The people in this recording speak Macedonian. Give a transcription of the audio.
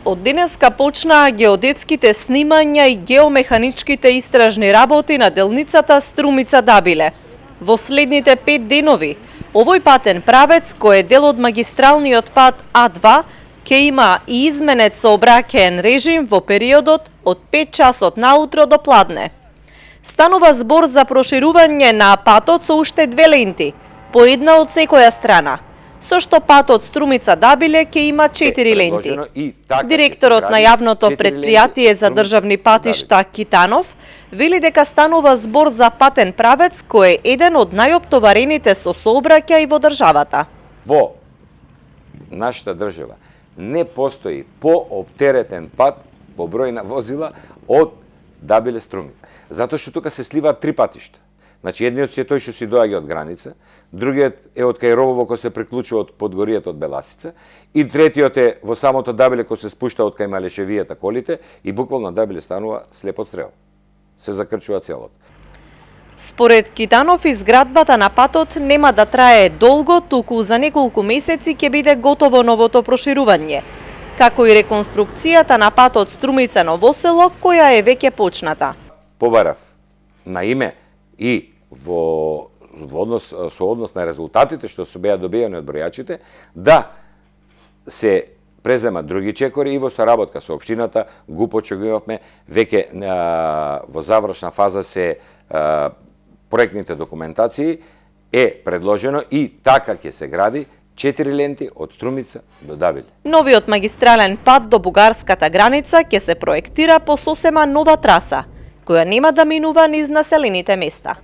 Од денеска почнаа геодетските снимања и геомеханичките истражни работи на делницата Струмица-Дабиле. Во следните 5 денови, овој патен правец, кој е дел од магистралниот пат А2, ќе има и изменет сообраќаен режим во периодот од 5 часот наутро до пладне. Станува збор за проширување на патот со уште 2 ленти, по една од секоја страна, со што патот Струмица-Дабиле ќе има 4 ленти. Директорот на јавното предпријатие за државни патишта Китанов вели дека станува збор за патен правец кој е еден од најоптоварените со сообраќај во државата. Во нашата држава не постои пооптеретен пат по број на возила од Дабиле Струмица. Затоа што тука се сливаат 3 патишта. Значи, едниот е тој што си доаѓа од граница, другиот е од кај Ровово кој се приклучува од Подгоријата од Беласица и третиот е во самото Дабиле кој се спушта од кај Малешевијата колите и буквално Дабиле станува слеп од стрел. Се закрчува целото. Според Китанов, изградбата на патот нема да трае долго, туку за неколку месеци ќе биде готово новото проширување, како и реконструкцијата на патот Струмица-Ново село, која е веќе почната. Побарав на име и со однос на резултатите што се беа добиени од бројачите, да се преземат други чекори и во соработка со општината го почегувавме веќе во завршна фаза се проектните документации е предложено и така ќе се гради 4 ленти од Струмица до Дабиле. Новиот магистрален пат до бугарската граница ќе се проектира по сосема нова траса, која нема да минува низ населените места.